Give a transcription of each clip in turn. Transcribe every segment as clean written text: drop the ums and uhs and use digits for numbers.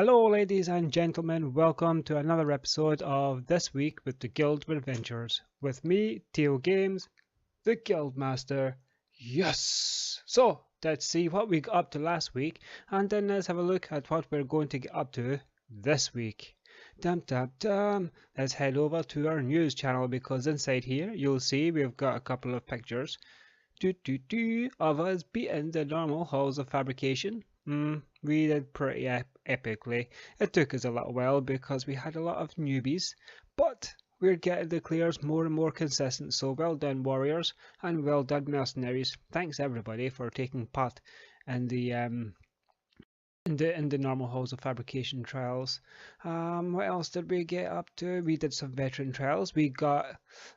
Hello ladies and gentlemen, welcome to another episode of This Week with the Guild Adventures. With me, Theo Games, the Guild Master. Yes! So, let's see what we got up to last week, and then let's have a look at what we're going to get up to this week. Dum dum dum! Let's head over to our news channel because inside here you'll see we've got a couple of pictures of us beating the normal halls of fabrication. We did pretty epically. It took us a little while because we had a lot of newbies, but we're getting the clears more and more consistent. So well done, warriors, and well done, mercenaries. Thanks everybody for taking part in the normal halls of fabrication trials. What else did we get up to? We did some veteran trials. We got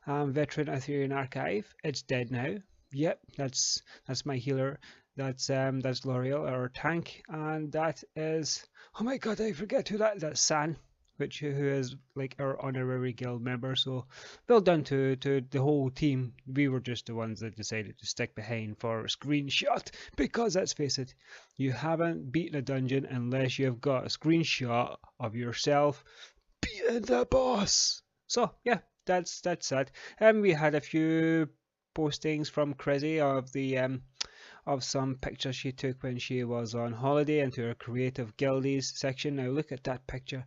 veteran Arthurian archive. It's dead now. Yep, that's my healer. That's L'Oreal, our tank, and that is, oh my god, I forget who that's San, who is like our honorary guild member. So well done to the whole team. We were just the ones that decided to stick behind for a screenshot, because let's face it, you haven't beaten a dungeon unless you've got a screenshot of yourself beating the boss. So yeah, that's that. And we had a few postings from Crizzy of some pictures she took when she was on holiday into her creative guildies section. Now look at that picture.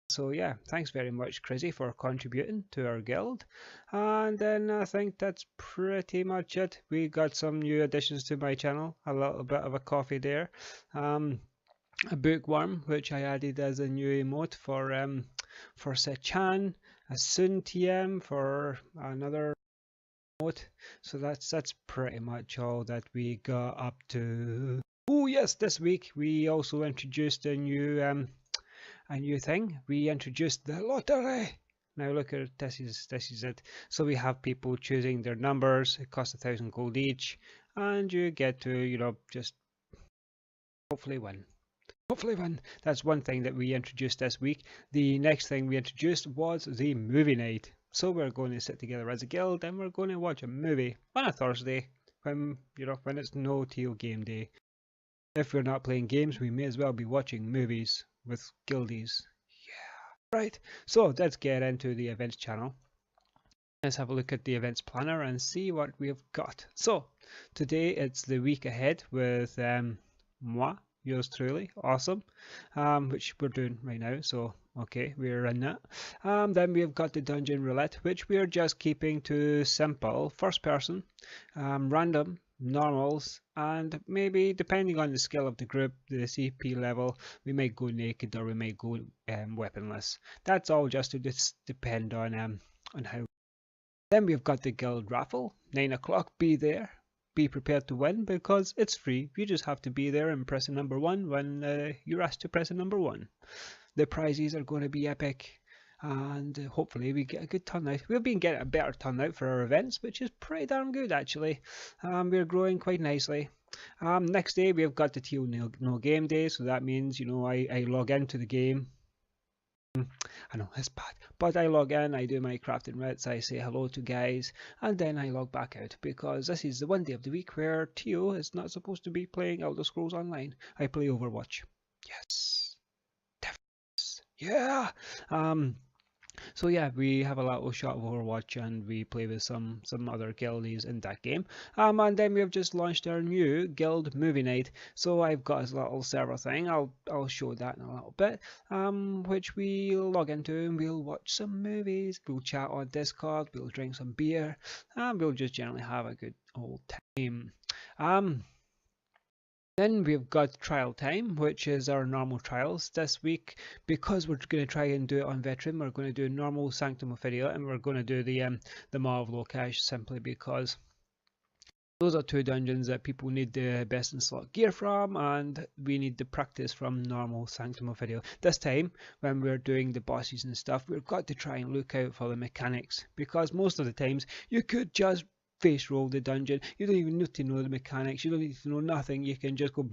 So yeah, thanks very much Crizzy for contributing to our guild. And then I think that's pretty much it. We got some new additions to my channel, a little bit of a coffee there, a bookworm which I added as a new emote for Sechan, a Sun TM for another. So that's pretty much all that we got up to. Oh yes, this week we also introduced a new thing. We introduced the lottery. Now look at this is it. So we have people choosing their numbers. It costs 1,000 gold each, and you get to just hopefully win. That's one thing that we introduced this week. The next thing we introduced was the movie night. So we're going to sit together as a guild and we're going to watch a movie on a Thursday when it's no Teal game day. If we're not playing games, we may as well be watching movies with guildies. Yeah. Right. So let's get into the events channel. Let's have a look at the events planner and see what we've got. So today it's the week ahead with moi. Yours truly, awesome, which we're doing right now, so okay, we're in that. Then we've got the dungeon roulette, which we're just keeping to simple, first person, random, normals, and maybe depending on the skill of the group, the CP level, we might go naked or we might go weaponless. That's all just to depend on how. Then we've got the guild raffle, 9 o'clock, be there. Be prepared to win because it's free. You just have to be there and press number 1 when you're asked to press number 1. The prizes are going to be epic, and hopefully we get a good turnout. We've been getting a better turnout for our events, which is pretty darn good actually. We're growing quite nicely. Next day we've got the Teal no game day, so that means I log into the game. I know it's bad, but I log in, I do my crafting routes, I say hello to guys, and then I log back out because this is the one day of the week where Theo is not supposed to be playing Elder Scrolls Online. I play Overwatch. Yes, yeah. So yeah, we have a little shot of Overwatch and we play with some other guildies in that game. And then we've just launched our new guild movie night. So I've got this little server thing. I'll show that in a little bit. Which we'll log into and we'll watch some movies. We'll chat on Discord. We'll drink some beer, and we'll just generally have a good old time. Then we've got trial time, which is our normal trials this week. Because we're going to try and do it on veteran, we're going to do normal Sanctum of Video, and we're going to do the Maw of Locash simply because those are two dungeons that people need the best in slot gear from, and we need the practice from normal Sanctum of Video. This time, when we're doing the bosses and stuff, we've got to try and look out for the mechanics, because most of the times you could just face roll the dungeon. You don't even need to know the mechanics. You don't need to know nothing. You can just go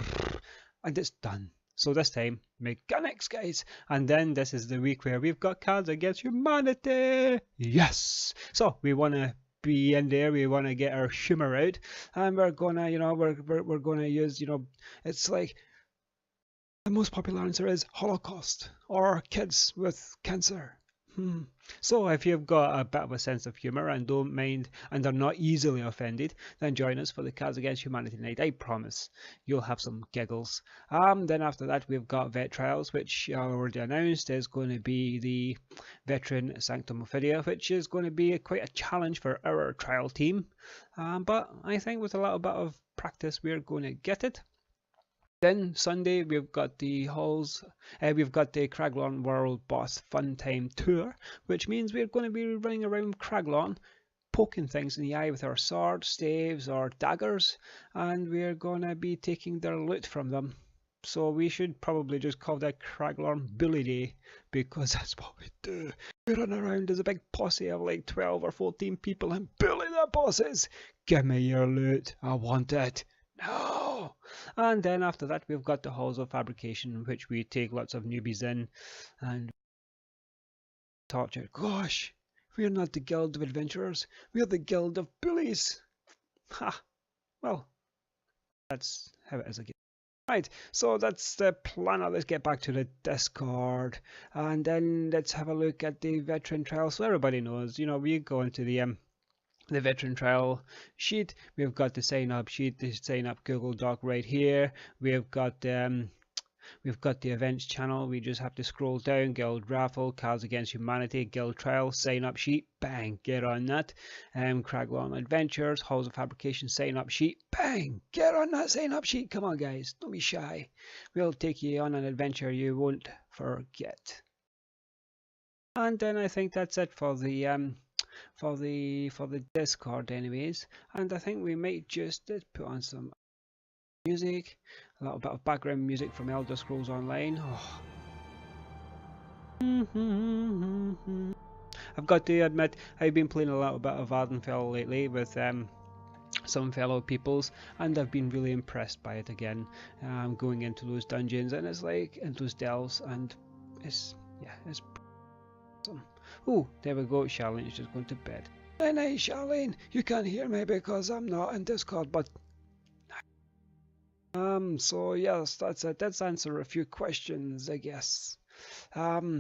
and it's done. So this time, mechanics, guys. And then this is the week where we've got Cards Against Humanity. Yes. So we want to be in there. We want to get our shimmer out, and we're gonna, we're gonna use, it's like The most popular answer is Holocaust or kids with cancer. So if you've got a bit of a sense of humour and don't mind and are not easily offended, then join us for the Cards Against Humanity night. I promise you'll have some giggles. Then after that we've got vet trials, which I already announced is going to be the veteran Sanctum Ophidia, which is going to be quite a challenge for our trial team. But I think with a little bit of practice we're going to get it. Then Sunday we've got the Craglorn World Boss Fun Time Tour, which means we're going to be running around Craglorn, poking things in the eye with our swords, staves, or daggers, and we're going to be taking their loot from them. So we should probably just call that Craglorn Bully Day, because that's what we do. We run around as a big posse of like 12 or 14 people and bully the bosses. Give me your loot, I want it. No! And then after that we've got the Halls of Fabrication, which we take lots of newbies in and torture. Gosh, we're not the Guild of Adventurers, we're the Guild of Bullies. Ha! Well, that's how it is again. Right, so that's the planner. Let's get back to the Discord and then let's have a look at the veteran trial so everybody knows. You know, we go into the veteran trial sheet. We've got the sign up sheet, the sign up Google Doc right here. We've got the events channel. We just have to scroll down. Guild raffle, Cards Against Humanity, Guild trial, sign up sheet, bang, get on that. Craglorn Adventures, Halls of Fabrication, sign up sheet, bang, get on that sign up sheet. Come on guys, don't be shy, we'll take you on an adventure you won't forget. And then I think that's it for the Discord anyways, and I think we might just put on some music, a little bit of background music from Elder Scrolls Online. I've got to admit I've been playing a little bit of Ardenfell lately with some fellow peoples, and I've been really impressed by it again. Going into those dungeons and it's like into those delves, and it's awesome. Oh, there we go. Charlene is just going to bed. Night night, Charlene. You can't hear me because I'm not in Discord, but so yes, that's it. Let's answer a few questions, I guess. I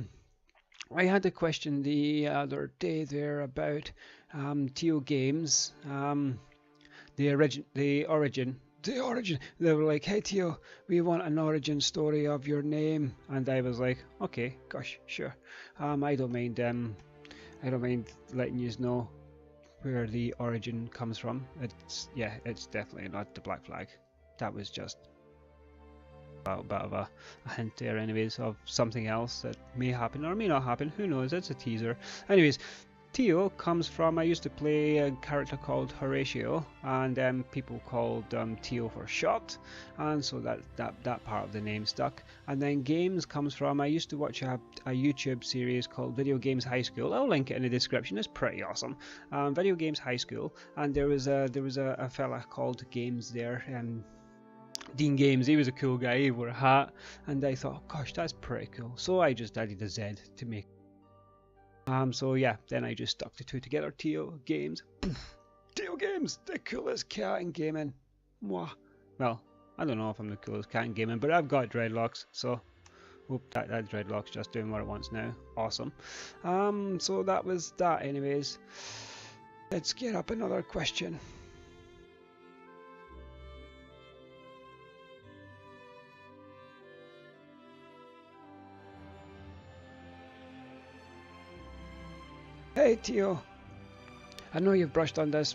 had a question the other day there about TO games. The origin. They were like, hey Tio, we want an origin story of your name, and I was like, okay, gosh, sure. I don't mind letting you know where the origin comes from. It's definitely not the Black Flag. That was just a bit of a hint there anyways of something else that may happen or may not happen, who knows, it's a teaser. Anyways, Tio comes from, I used to play a character called Horatio, and people called Tio for short, and so that part of the name stuck. And then games comes from, I used to watch a YouTube series called Video Games High School. I'll link it in the description, it's pretty awesome. Video Games High School, and there was a fella called Games there, Dean Games. He was a cool guy, he wore a hat, and I thought, gosh, that's pretty cool, so I just added a Z to make. So yeah, then I just stuck the two together. Tio Games. Tio Games, the coolest cat in gaming. Mwah. Well, I don't know if I'm the coolest cat in gaming, but I've got dreadlocks, so that dreadlock's just doing what it wants now. Awesome. So that was that anyways. Let's get up another question. Hey Tio, I know you've brushed on this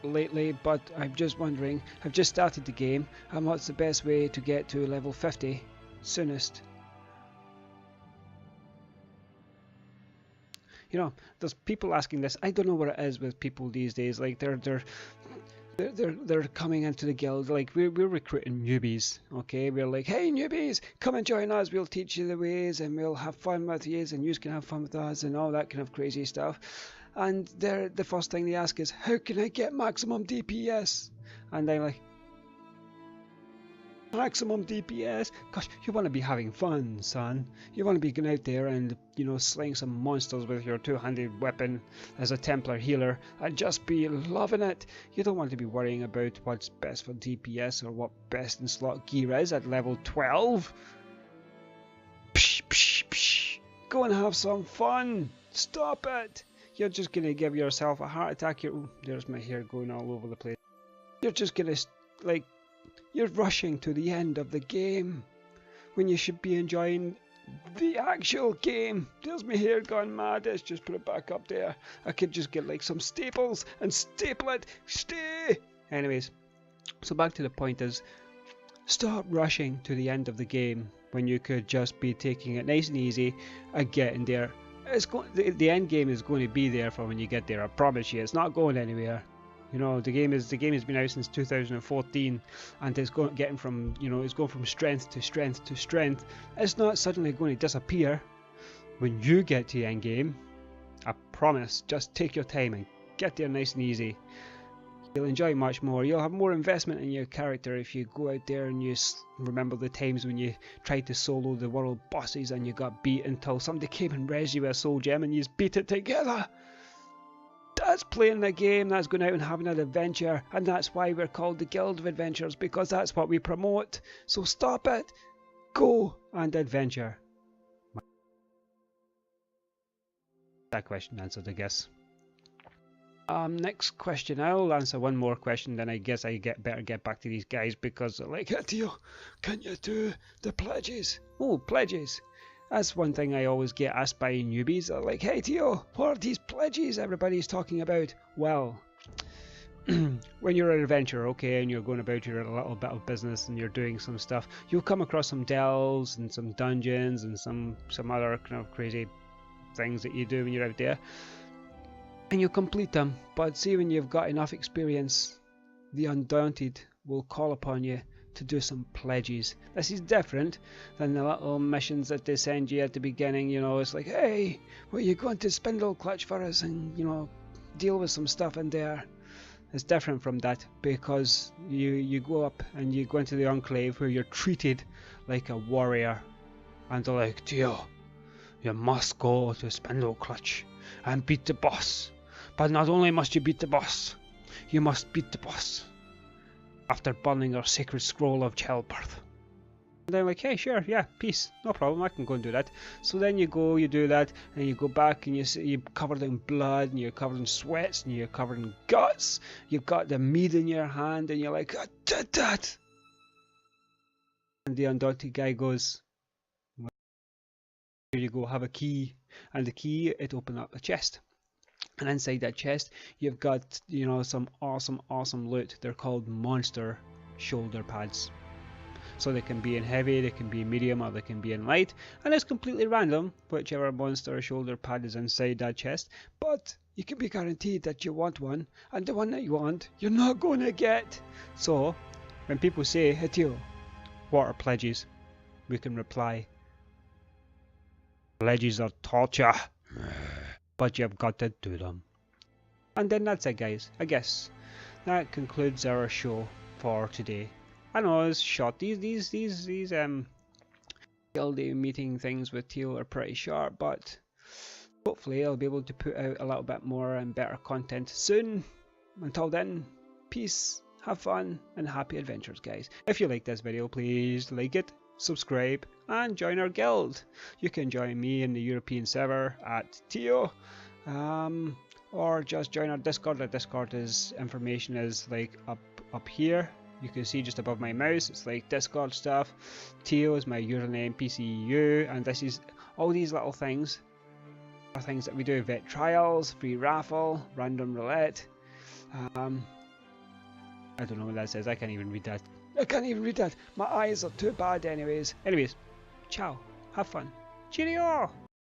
lately, but I'm just wondering, I've just started the game, and what's the best way to get to level 50 soonest? You know, there's people asking this. I don't know what it is with people these days. Like they're coming into the guild, like we're recruiting newbies, okay? We're like, hey newbies, come and join us, we'll teach you the ways and we'll have fun with you and you can have fun with us and all that kind of crazy stuff. And the first thing they ask is, how can I get maximum DPS? And I'm like, maximum DPS? Gosh, you want to be having fun, son. You want to be going out there and, you know, slaying some monsters with your two-handed weapon as a Templar healer and just be loving it. You don't want to be worrying about what's best for DPS or what best in slot gear is at level 12. Psh, psh, psh. Go and have some fun. Stop it. You're just going to give yourself a heart attack. There's my hair going all over the place. You're just going to, like, you're rushing to the end of the game when you should be enjoying the actual game. There's my hair gone mad. Let's just put it back up there. I could just get like some staples and staple it. Stay. Anyways, so back to the point is, stop rushing to the end of the game when you could just be taking it nice and easy and getting there. The end game is going to be there for when you get there. I promise you, it's not going anywhere. You know, the game has been out since 2014, and it's going from strength to strength to strength. It's not suddenly going to disappear when you get to the end game. I promise. Just take your time and get there nice and easy. You'll enjoy much more. You'll have more investment in your character if you go out there and you remember the times when you tried to solo the world bosses and you got beat until somebody came and res you with a soul gem and you beat it together. That's playing the game, that's going out and having an adventure, and that's why we're called the Guild of Adventurers, because that's what we promote. So stop it, go and adventure. That question answered, I guess. Next question. I'll answer one more question, then I guess I better get back to these guys because they're like, hey Theo, can you do the pledges? Oh, pledges. That's one thing I always get asked by newbies. They're like, hey Theo, what are these pledges everybody's talking about? Well, when you're an adventurer, okay, and you're going about your little bit of business and you're doing some stuff, you'll come across some delves and some dungeons and some other kind of crazy things that you do when you're out there. And you complete them, but see, when you've got enough experience, the Undaunted will call upon you to do some pledges. This is different than the little missions that they send you at the beginning. You know, it's like, hey, well, you're going to Spindle Clutch for us and, you know, deal with some stuff in there. It's different from that because you go up and you go into the Enclave where you're treated like a warrior, and they're like, Theo, you must go to Spindle Clutch and beat the boss. But not only must you beat the boss, you must beat the boss after burning our sacred scroll of childbirth. And they're like, hey, sure, yeah, peace, no problem, I can go and do that. So then you go, you do that, and you go back and you're covered in blood, and you're covered in sweats, and you're covered in guts. You've got the meat in your hand, and you're like, I did that! And the Undaunted guy goes, well, here you go, have a key. And the key, it opened up a chest. And inside that chest, you've got, you know, some awesome loot. They're called monster shoulder pads. So they can be in heavy, they can be in medium, or they can be in light. And it's completely random whichever monster shoulder pad is inside that chest. But you can be guaranteed that you want one, and the one that you want, you're not going to get. So when people say, hey Theo, what are pledges? We can reply, pledges are torture. But you've got to do them. And then that's it, guys. I guess that concludes our show for today. I know it's short. These guild meeting things with Teal are pretty short, but hopefully I'll be able to put out a little bit more and better content soon. Until then, peace, have fun, and happy adventures, guys. If you like this video, please like it, subscribe, and join our guild. You can join me in the European server at Teo, or just join our Discord. Our Discord information is like up here. You can see just above my mouse. It's like Discord stuff. Teo is my username, PCU, and this is all these little things are things that we do: vet trials, free raffle, random roulette. I don't know what that says. I can't even read that. I can't even read that. My eyes are too bad anyways. Ciao. Have fun. Cheerio!